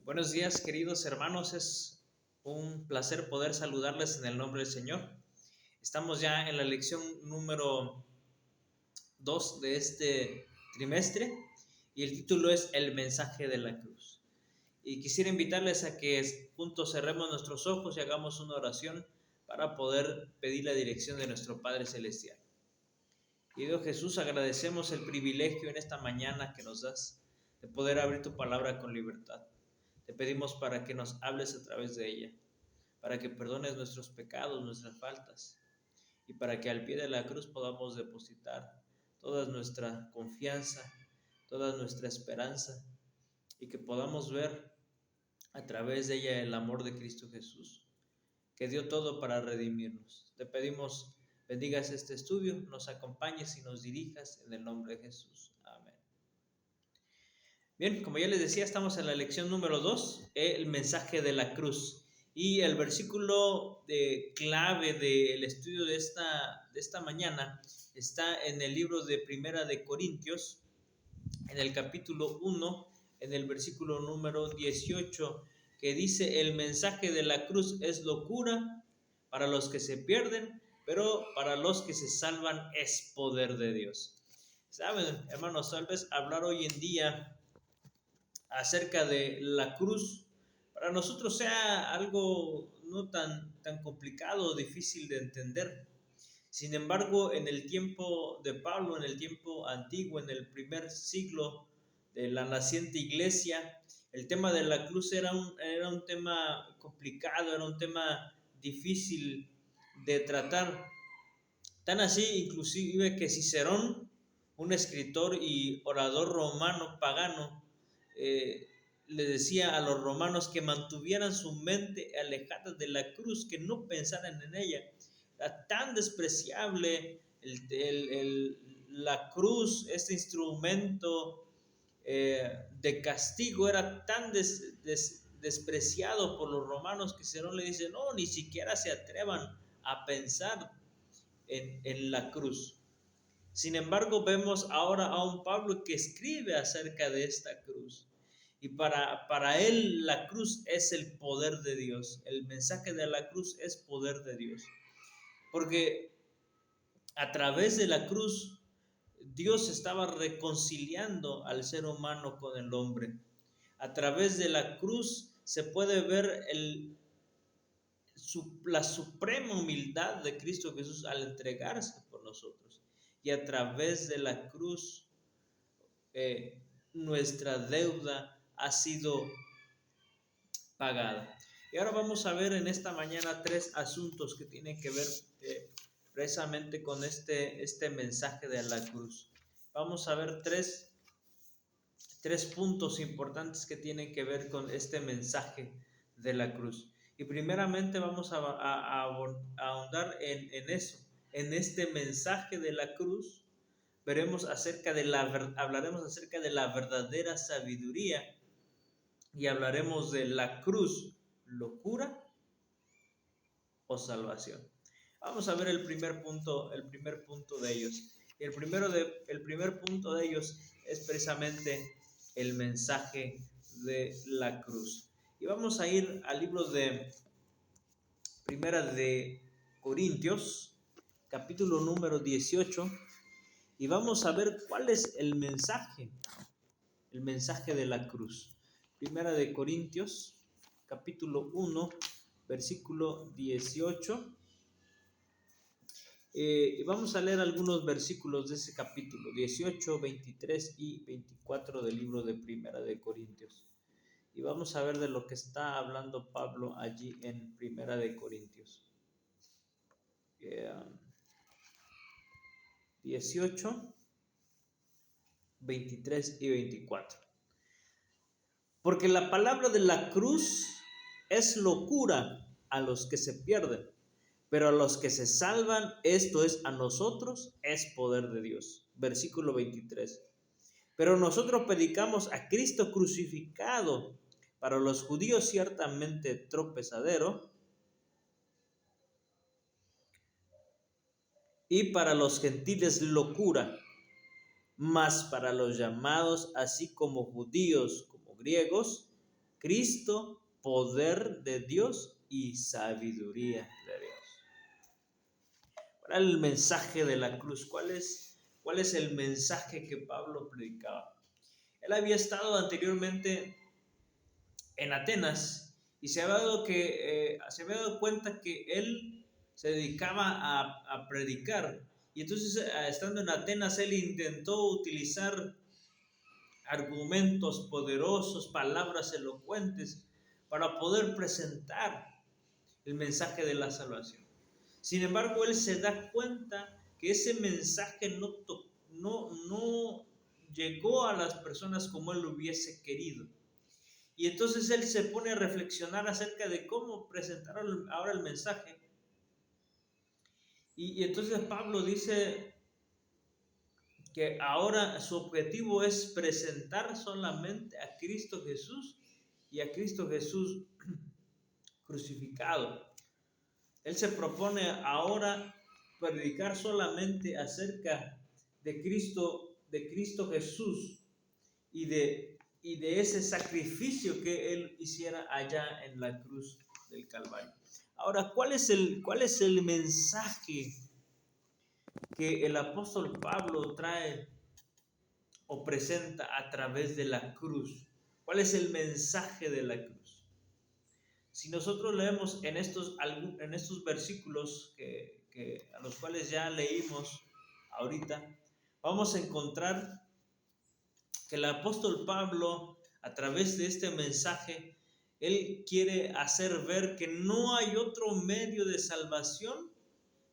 Buenos días, queridos hermanos. Es un placer poder saludarles en el nombre del Señor. Estamos ya en la lección número 2 de este trimestre y el título es El mensaje de la cruz. Y quisiera invitarles a que juntos cerremos nuestros ojos y hagamos una oración para poder pedir la dirección de nuestro Padre Celestial. Querido Jesús, agradecemos el privilegio en esta mañana que nos das de poder abrir tu palabra con libertad. Te pedimos para que nos hables a través de ella, para que perdones nuestros pecados, nuestras faltas, y para que al pie de la cruz podamos depositar toda nuestra confianza, toda nuestra esperanza, y que podamos ver a través de ella el amor de Cristo Jesús, que dio todo para redimirnos. Te pedimos, bendigas este estudio, nos acompañes y nos dirijas en el nombre de Jesús. Amén. Bien, como ya les decía, estamos en la lección número 2, el mensaje de la cruz. Y el versículo clave del estudio de esta mañana está en el libro de Primera de Corintios, en el capítulo 1, en el versículo número 18, que dice: el mensaje de la cruz es locura para los que se pierden, pero para los que se salvan es poder de Dios. Saben, hermanos, tal vez hablar hoy en día acerca de la cruz para nosotros sea algo no tan complicado o difícil de entender. Sin embargo, en el tiempo de Pablo, en el tiempo antiguo, en el primer siglo de la naciente iglesia, el tema de la cruz era un tema complicado, era un tema difícil de tratar. Tan así, inclusive, que Cicerón, un escritor y orador romano pagano, le decía a los romanos que mantuvieran su mente alejada de la cruz, que no pensaran en ella. Era tan despreciable la cruz, este instrumento de castigo, era tan despreciado por los romanos que Cicerón le dice: no, ni siquiera se atrevan a pensar en la cruz. Sin embargo, vemos ahora a un Pablo que escribe acerca de esta cruz. Y para él la cruz es el poder de Dios. El mensaje de la cruz es poder de Dios. Porque a través de la cruz Dios estaba reconciliando al ser humano con el hombre. A través de la cruz se puede ver la suprema humildad de Cristo Jesús al entregarse por nosotros. Y a través de la cruz nuestra deuda ha sido pagada. Y ahora vamos a ver en esta mañana tres asuntos que tienen que ver precisamente con este mensaje de la cruz. Vamos a ver tres puntos importantes que tienen que ver con este mensaje de la cruz. Y primeramente vamos a ahondar en eso, en este mensaje de la cruz. Hablaremos acerca de la verdadera sabiduría y hablaremos de la cruz, locura o salvación. Vamos a ver el primer punto de ellos. Y el primer punto de ellos es precisamente el mensaje de la cruz. Y vamos a ir al libro de Primera de Corintios, capítulo número 18, y vamos a ver cuál es el mensaje de la cruz. Primera de Corintios, capítulo 1, versículo 18. Vamos a leer algunos versículos de ese capítulo, 18, 23 y 24 del libro de Primera de Corintios. Y vamos a ver de lo que está hablando Pablo allí en Primera de Corintios. 18, 23 y 24. Porque la palabra de la cruz es locura a los que se pierden, pero a los que se salvan, esto es, a nosotros, es poder de Dios. Versículo 23. Pero nosotros predicamos a Cristo crucificado, para los judíos ciertamente tropezadero, y para los gentiles locura, mas para los llamados, así como judíos como griegos, Cristo, poder de Dios y sabiduría de Dios. ¿Cuál es el mensaje de la cruz? ¿Cuál es el mensaje que Pablo predicaba? Él había estado anteriormente en Atenas y se había dado cuenta que él se dedicaba a predicar. Y entonces, estando en Atenas, él intentó utilizar argumentos poderosos, palabras elocuentes, para poder presentar el mensaje de la salvación. Sin embargo, él se da cuenta que ese mensaje no llegó a las personas como él lo hubiese querido. Y entonces él se pone a reflexionar acerca de cómo presentar ahora el mensaje. Y entonces Pablo dice que ahora su objetivo es presentar solamente a Cristo Jesús y a Cristo Jesús crucificado. Él se propone ahora predicar solamente acerca de Cristo Jesús y de ese sacrificio que él hiciera allá en la cruz del Calvario. Ahora, ¿cuál es el mensaje que el apóstol Pablo trae o presenta a través de la cruz? ¿Cuál es el mensaje de la cruz? Si nosotros leemos en estos versículos a los cuales ya leímos ahorita, vamos a encontrar que el apóstol Pablo, a través de este mensaje, él quiere hacer ver que no hay otro medio de salvación,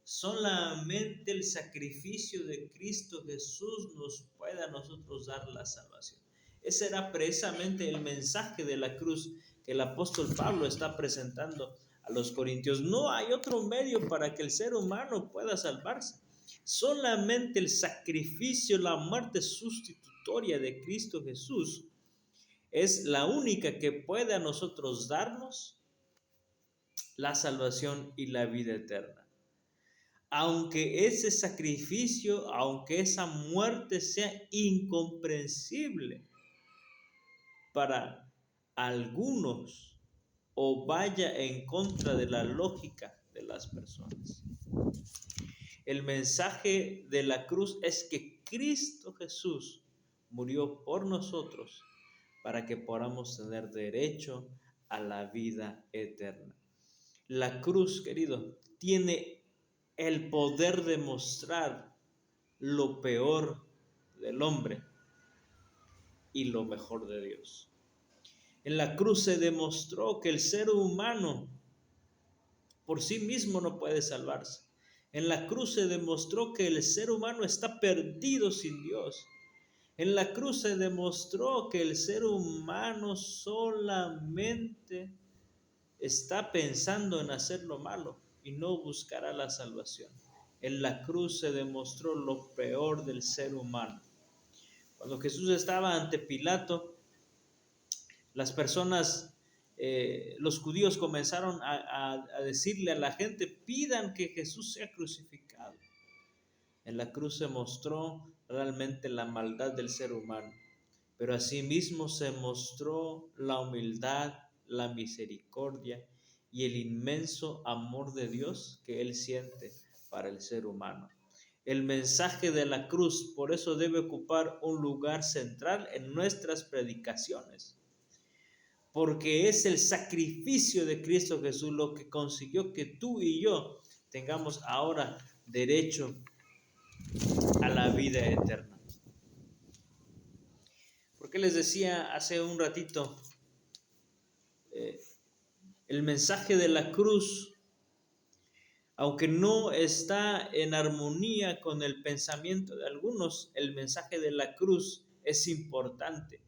solamente el sacrificio de Cristo Jesús nos puede a nosotros dar la salvación. Ese era precisamente el mensaje de la cruz que el apóstol Pablo está presentando a los corintios. No hay otro medio para que el ser humano pueda salvarse. Solamente el sacrificio, la muerte sustitutoria de Cristo Jesús es la única que puede a nosotros darnos la salvación y la vida eterna. Aunque ese sacrificio, aunque esa muerte sea incomprensible para algunos o vaya en contra de la lógica de las personas. El mensaje de la cruz es que Cristo Jesús murió por nosotros para que podamos tener derecho a la vida eterna. La cruz, querido, tiene el poder de mostrar lo peor del hombre y lo mejor de Dios. En la cruz se demostró que el ser humano por sí mismo no puede salvarse. En la cruz se demostró que el ser humano está perdido sin Dios. En la cruz se demostró que el ser humano solamente está pensando en hacer lo malo y no buscará la salvación. En la cruz se demostró lo peor del ser humano. Cuando Jesús estaba ante Pilato, las personas, los judíos comenzaron a decirle a la gente: pidan que Jesús sea crucificado. En la cruz se mostró realmente la maldad del ser humano, pero asimismo se mostró la humildad, la misericordia y el inmenso amor de Dios que Él siente para el ser humano. El mensaje de la cruz, por eso, debe ocupar un lugar central en nuestras predicaciones, porque es el sacrificio de Cristo Jesús lo que consiguió que tú y yo tengamos ahora derecho a la vida eterna. Porque les decía hace un ratito, el mensaje de la cruz, aunque no está en armonía con el pensamiento de algunos, el mensaje de la cruz es importante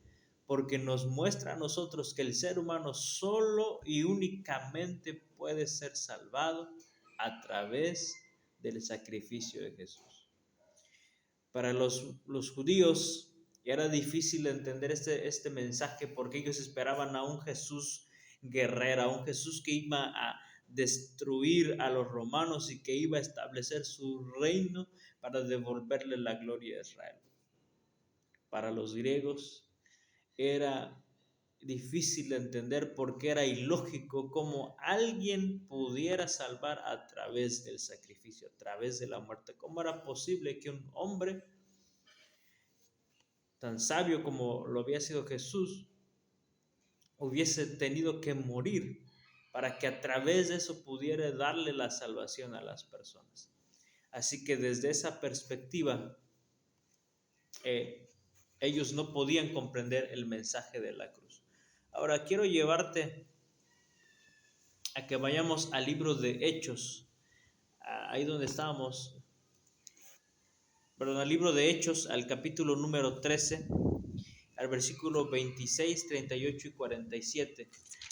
porque nos muestra a nosotros que el ser humano solo y únicamente puede ser salvado a través del sacrificio de Jesús. Para los judíos era difícil entender este mensaje porque ellos esperaban a un Jesús guerrero, a un Jesús que iba a destruir a los romanos y que iba a establecer su reino para devolverle la gloria a Israel. Para los griegos era difícil de entender porque era ilógico cómo alguien pudiera salvar a través del sacrificio, a través de la muerte. ¿Cómo era posible que un hombre tan sabio como lo había sido Jesús hubiese tenido que morir para que a través de eso pudiera darle la salvación a las personas? Así que desde esa perspectiva, ellos no podían comprender el mensaje de la cruz. Ahora quiero llevarte a que vayamos al libro de Hechos, ahí donde estábamos, perdón, al libro de Hechos, al capítulo número 13, al versículo 26, 38 y 47,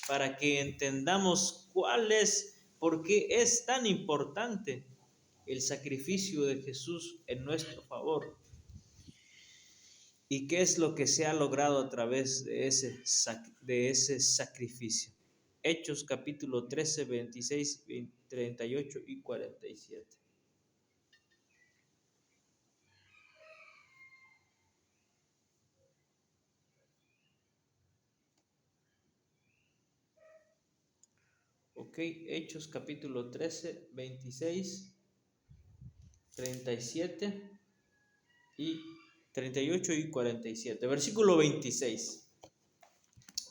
para que entendamos por qué es tan importante el sacrificio de Jesús en nuestro favor y qué es lo que se ha logrado a través de ese sacrificio. Hechos capítulo 13, 26, 38 y 47. Ok, Hechos capítulo 13, 26, 37 y 38 y 47. Versículo 26.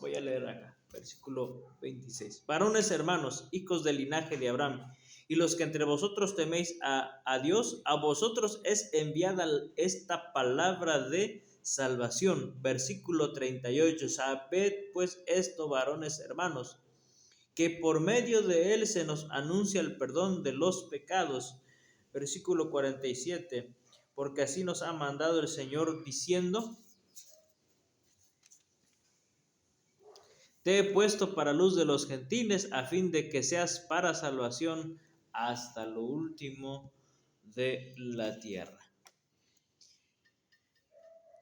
Voy a leer acá. Versículo 26. Varones hermanos, hijos del linaje de Abraham, y los que entre vosotros teméis a Dios, a vosotros es enviada esta palabra de salvación. Versículo 38. Sabed pues esto, varones hermanos, que por medio de él se nos anuncia el perdón de los pecados. Versículo 47. Porque así nos ha mandado el Señor diciendo: te he puesto para luz de los gentiles, a fin de que seas para salvación hasta lo último de la tierra.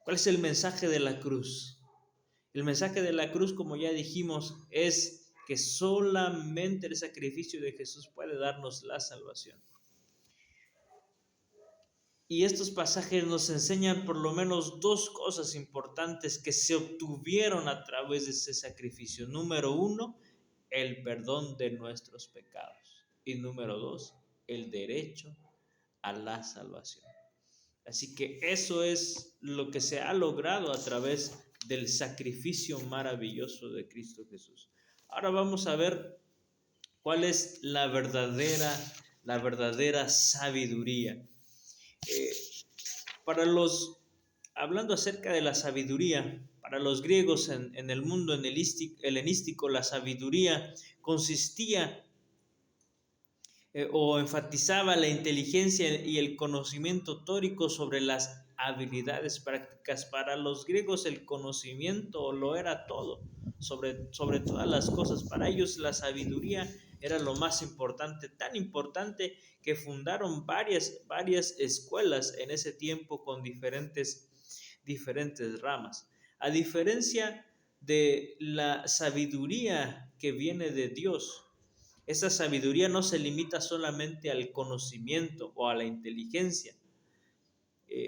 ¿Cuál es el mensaje de la cruz? El mensaje de la cruz, como ya dijimos, es que solamente el sacrificio de Jesús puede darnos la salvación. Y estos pasajes nos enseñan por lo menos dos cosas importantes que se obtuvieron a través de ese sacrificio. Número uno, el perdón de nuestros pecados. Y número dos, el derecho a la salvación. Así que eso es lo que se ha logrado a través del sacrificio maravilloso de Cristo Jesús. Ahora vamos a ver cuál es la verdadera sabiduría. Hablando acerca de la sabiduría, para los griegos en el mundo helenístico, la sabiduría consistía o enfatizaba la inteligencia y el conocimiento teórico sobre las habilidades prácticas. Para los griegos el conocimiento lo era todo, sobre todas las cosas. Para ellos la sabiduría era lo más importante, tan importante que fundaron varias escuelas en ese tiempo con diferentes ramas. A diferencia de la sabiduría que viene de Dios, esa sabiduría no se limita solamente al conocimiento o a la inteligencia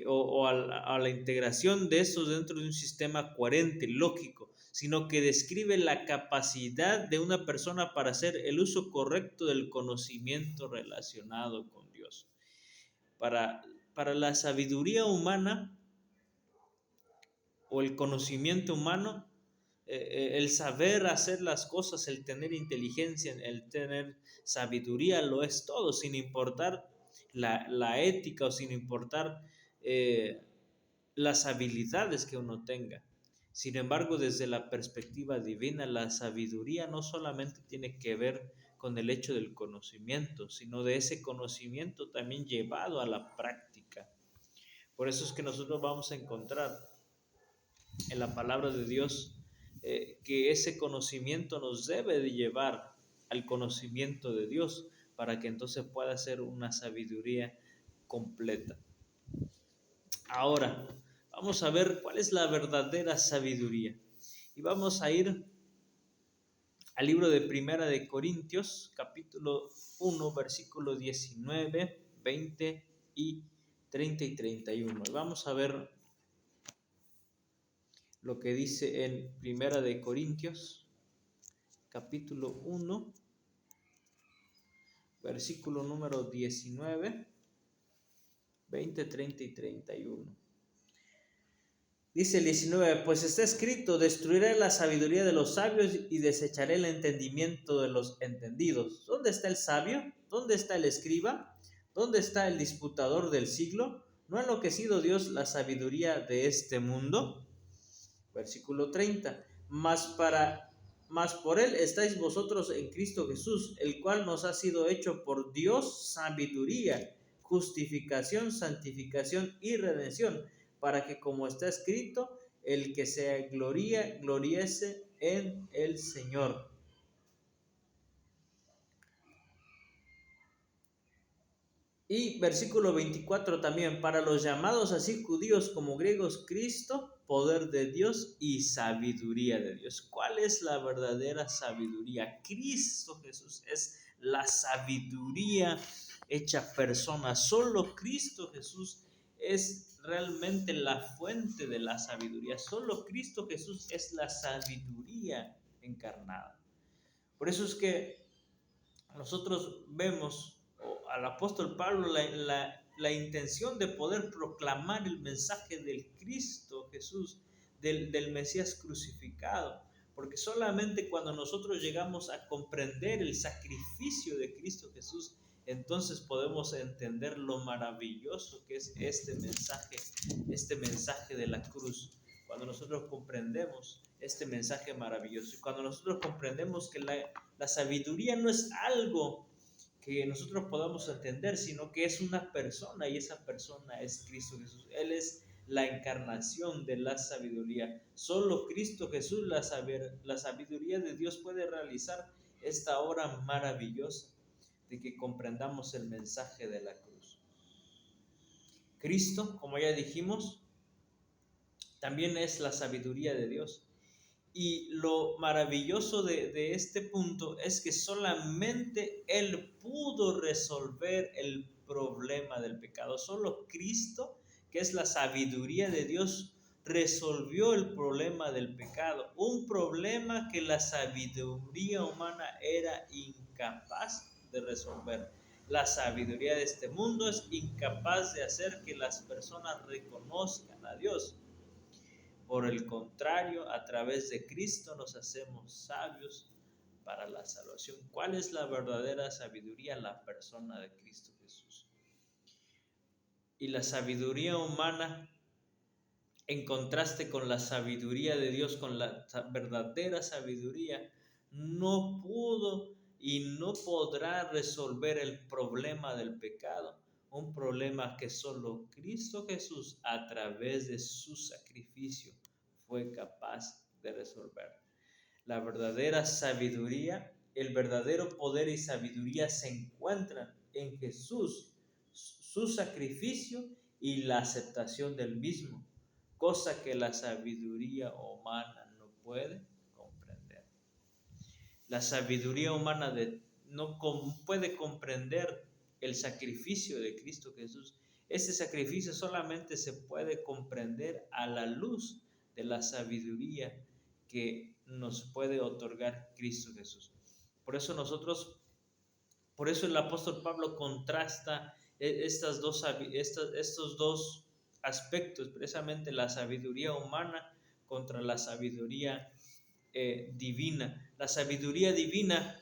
o a la integración de eso dentro de un sistema coherente, lógico, sino que describe la capacidad de una persona para hacer el uso correcto del conocimiento relacionado con Dios. Para la sabiduría humana o el conocimiento humano, el saber hacer las cosas, el tener inteligencia, el tener sabiduría, lo es todo, sin importar la ética o sin importar las habilidades que uno tenga. Sin embargo, desde la perspectiva divina, la sabiduría no solamente tiene que ver con el hecho del conocimiento, sino de ese conocimiento también llevado a la práctica. Por eso es que nosotros vamos a encontrar en la palabra de Dios que ese conocimiento nos debe de llevar al conocimiento de Dios para que entonces pueda ser una sabiduría completa. Ahora, vamos a ver cuál es la verdadera sabiduría. Y vamos a ir al libro de Primera de Corintios, capítulo 1, versículo 19, 20 y 30 y 31. Y vamos a ver lo que dice en Primera de Corintios, capítulo 1, versículo número 19, 20, 30 y 31. Dice el 19, pues está escrito, destruiré la sabiduría de los sabios y desecharé el entendimiento de los entendidos. ¿Dónde está el sabio? ¿Dónde está el escriba? ¿Dónde está el disputador del siglo? ¿No ha enloquecido Dios la sabiduría de este mundo? Versículo 30, mas por él estáis vosotros en Cristo Jesús, el cual nos ha sido hecho por Dios sabiduría, justificación, santificación y redención, para que, como está escrito, el que se gloría, gloriese en el Señor. Y versículo 24 también, para los llamados así judíos como griegos, Cristo, poder de Dios y sabiduría de Dios. ¿Cuál es la verdadera sabiduría? Cristo Jesús es la sabiduría hecha persona. Solo Cristo Jesús es realmente la fuente de la sabiduría. Solo Cristo Jesús es la sabiduría encarnada. Por eso es que nosotros vemos al apóstol Pablo la intención de poder proclamar el mensaje del Cristo Jesús, del Mesías crucificado, porque solamente cuando nosotros llegamos a comprender el sacrificio de Cristo Jesús, entonces podemos entender lo maravilloso que es este mensaje de la cruz. Cuando nosotros comprendemos este mensaje maravilloso, y cuando nosotros comprendemos que la sabiduría no es algo que nosotros podamos entender, sino que es una persona, y esa persona es Cristo Jesús. Él es la encarnación de la sabiduría. Solo Cristo Jesús, la sabiduría de Dios, puede realizar esta obra maravillosa de que comprendamos el mensaje de la cruz. Cristo, como ya dijimos, también es la sabiduría de Dios. Y lo maravilloso de este punto es que solamente Él pudo resolver el problema del pecado. Solo Cristo, que es la sabiduría de Dios, resolvió el problema del pecado. Un problema que la sabiduría humana era incapaz de resolver. La sabiduría de este mundo es incapaz de hacer que las personas reconozcan a Dios. Por el contrario, a través de Cristo nos hacemos sabios para la salvación. ¿Cuál es la verdadera sabiduría? La persona de Cristo Jesús. Y la sabiduría humana, en contraste con la sabiduría de Dios, con la verdadera sabiduría, no pudo y no podrá resolver el problema del pecado. Un problema que solo Cristo Jesús, a través de su sacrificio, fue capaz de resolver. La verdadera sabiduría, el verdadero poder y sabiduría se encuentran en Jesús, su sacrificio y la aceptación del mismo, cosa que la sabiduría humana no puede comprender. La sabiduría humana no puede comprender el sacrificio de Cristo Jesús. Ese sacrificio solamente se puede comprender a la luz de la sabiduría que nos puede otorgar Cristo Jesús. Por eso el apóstol Pablo contrasta estos dos aspectos, precisamente la sabiduría humana contra la sabiduría divina. La sabiduría divina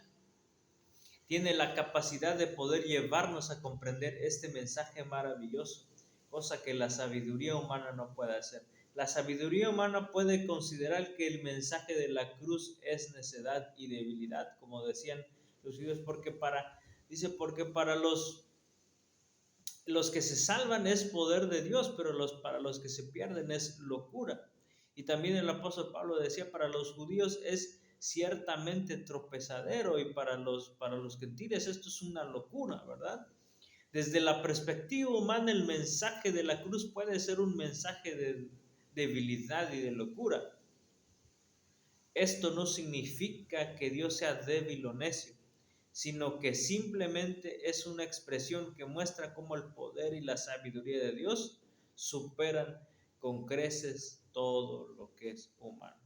tiene la capacidad de poder llevarnos a comprender este mensaje maravilloso, cosa que la sabiduría humana no puede hacer. La sabiduría humana puede considerar que el mensaje de la cruz es necedad y debilidad, como decían los judíos, porque para los que se salvan es poder de Dios, pero para los que se pierden es locura. Y también el apóstol Pablo decía, para los judíos es ciertamente tropezadero, y para los gentiles esto es una locura, ¿verdad? Desde la perspectiva humana, el mensaje de la cruz puede ser un mensaje de debilidad y de locura. Esto no significa que Dios sea débil o necio, sino que simplemente es una expresión que muestra cómo el poder y la sabiduría de Dios superan con creces todo lo que es humano.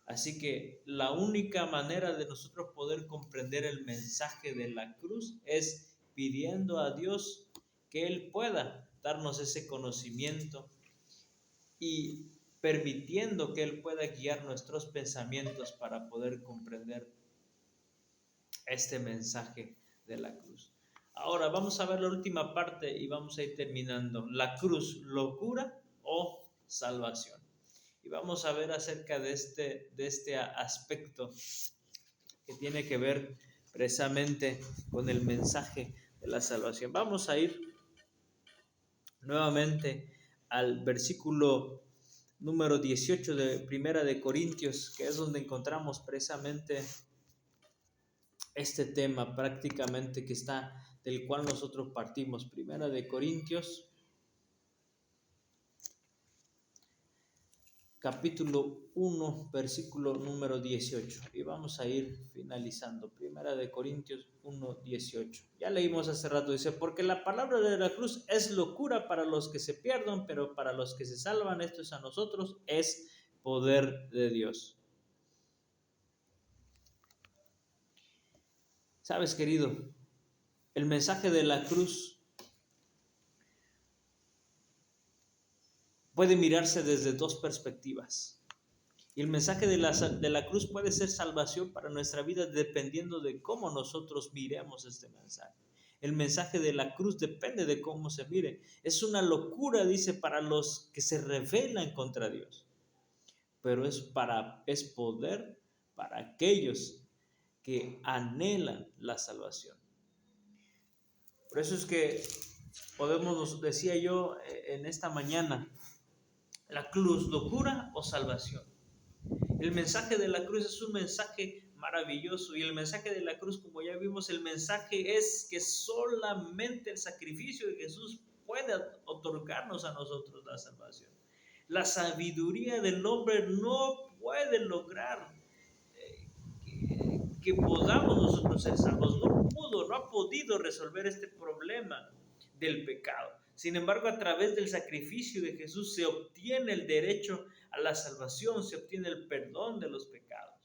Así que la única manera de nosotros poder comprender el mensaje de la cruz es pidiendo a Dios que Él pueda darnos ese conocimiento y permitiendo que Él pueda guiar nuestros pensamientos para poder comprender este mensaje de la cruz. Ahora vamos a ver la última parte y vamos a ir terminando. La cruz, locura o salvación. Y vamos a ver acerca de este aspecto que tiene que ver precisamente con el mensaje de la salvación. Vamos a ir nuevamente al versículo número 18 de Primera de Corintios, que es donde encontramos precisamente este tema prácticamente que está, del cual nosotros partimos. Primera de Corintios, capítulo 1, versículo número 18. Y vamos a ir finalizando. Primera de Corintios 1, 18. Ya leímos hace rato, dice, porque la palabra de la cruz es locura para los que se pierden, pero para los que se salvan, esto es a nosotros, es poder de Dios. ¿Sabes, querido? El mensaje de la cruz puede mirarse desde dos perspectivas. Y el mensaje de la cruz puede ser salvación para nuestra vida dependiendo de cómo nosotros miremos este mensaje. El mensaje de la cruz depende de cómo se mire. Es una locura, dice, para los que se rebelan contra Dios. Pero es poder para aquellos que anhelan la salvación. Por eso es que podemos, decía yo en esta mañana, la cruz, locura o salvación. El mensaje de la cruz es un mensaje maravilloso y el mensaje de la cruz, como ya vimos, el mensaje es que solamente el sacrificio de Jesús puede otorgarnos a nosotros la salvación. La sabiduría del hombre no puede lograr que podamos nosotros ser salvos. No ha podido resolver este problema del pecado. Sin embargo, a través del sacrificio de Jesús se obtiene el derecho a la salvación, se obtiene el perdón de los pecados.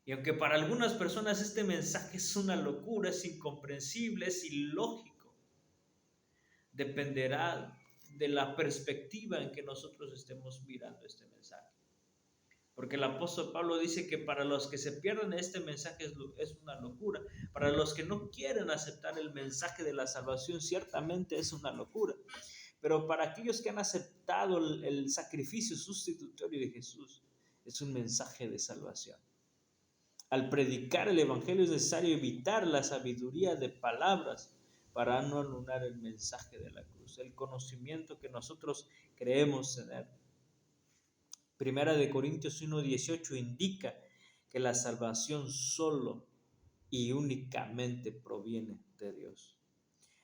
Y aunque para algunas personas este mensaje es una locura, es incomprensible, es ilógico, dependerá de la perspectiva en que nosotros estemos mirando este mensaje. Porque el apóstol Pablo dice que para los que se pierden este mensaje es una locura. Para los que no quieren aceptar el mensaje de la salvación, ciertamente es una locura. Pero para aquellos que han aceptado el sacrificio sustitutorio de Jesús, es un mensaje de salvación. Al predicar el evangelio es necesario evitar la sabiduría de palabras para no anular el mensaje de la cruz, el conocimiento que nosotros creemos tener. Primera de Corintios 1:18 indica que la salvación solo y únicamente proviene de Dios.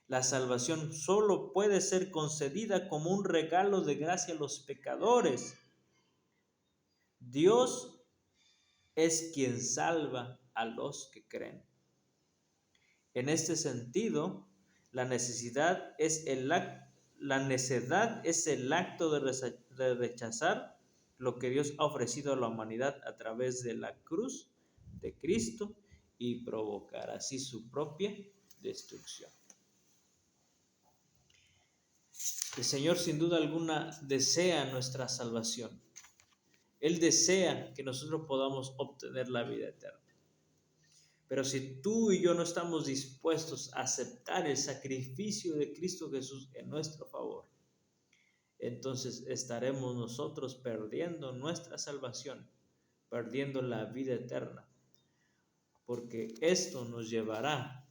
La salvación solo puede ser concedida como un regalo de gracia a los pecadores. Dios es quien salva a los que creen. En este sentido, la necedad es el acto de rechazar lo que Dios ha ofrecido a la humanidad a través de la cruz de Cristo y provocar así su propia destrucción. El Señor sin duda alguna desea nuestra salvación. Él desea que nosotros podamos obtener la vida eterna. Pero si tú y yo no estamos dispuestos a aceptar el sacrificio de Cristo Jesús en nuestro favor, entonces estaremos nosotros perdiendo nuestra salvación, perdiendo la vida eterna, porque esto nos llevará,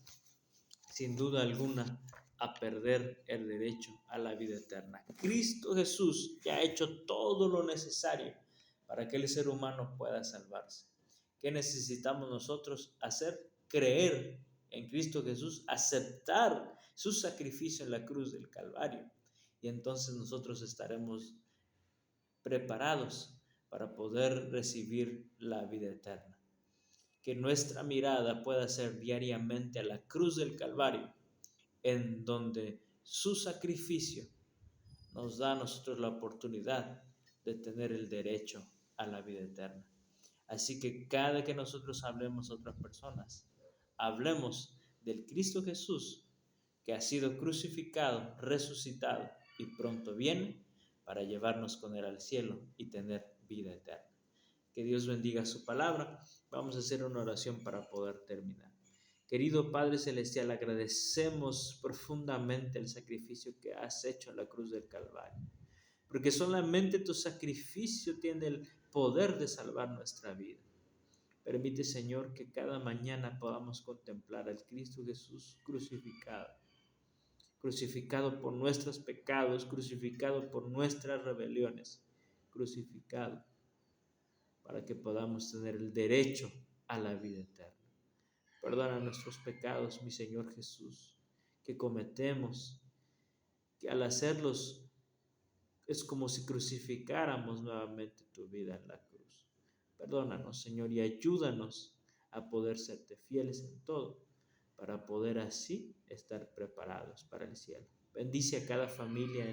sin duda alguna, a perder el derecho a la vida eterna. Cristo Jesús ya ha hecho todo lo necesario para que el ser humano pueda salvarse. ¿Qué necesitamos nosotros hacer? Creer en Cristo Jesús, aceptar su sacrificio en la cruz del Calvario. Y entonces nosotros estaremos preparados para poder recibir la vida eterna. Que nuestra mirada pueda ser diariamente a la cruz del Calvario, en donde su sacrificio, nos da a nosotros la oportunidad de tener el derecho a la vida eterna. Así que cada que nosotros hablemos a otras personas, hablemos del Cristo Jesús que ha sido crucificado, resucitado y pronto viene para llevarnos con él al cielo y tener vida eterna. Que Dios bendiga su palabra. Vamos a hacer una oración para poder terminar. Querido Padre Celestial, agradecemos profundamente el sacrificio que has hecho en la cruz del Calvario, porque solamente tu sacrificio tiene el poder de salvar nuestra vida. Permite, Señor, que cada mañana podamos contemplar al Cristo Jesús crucificado, crucificado por nuestros pecados, crucificado por nuestras rebeliones, crucificado para que podamos tener el derecho a la vida eterna. Perdona nuestros pecados, mi Señor Jesús, que cometemos, que al hacerlos es como si crucificáramos nuevamente tu vida en la cruz. Perdónanos, Señor, y ayúdanos a poder serte fieles en todo, para poder así estar preparados para el cielo. Bendice a cada familia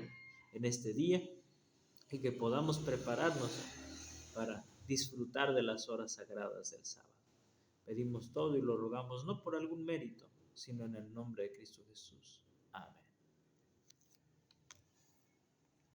en este día y que podamos prepararnos para disfrutar de las horas sagradas del sábado. Pedimos todo y lo rogamos no por algún mérito, sino en el nombre de Cristo Jesús. Amén.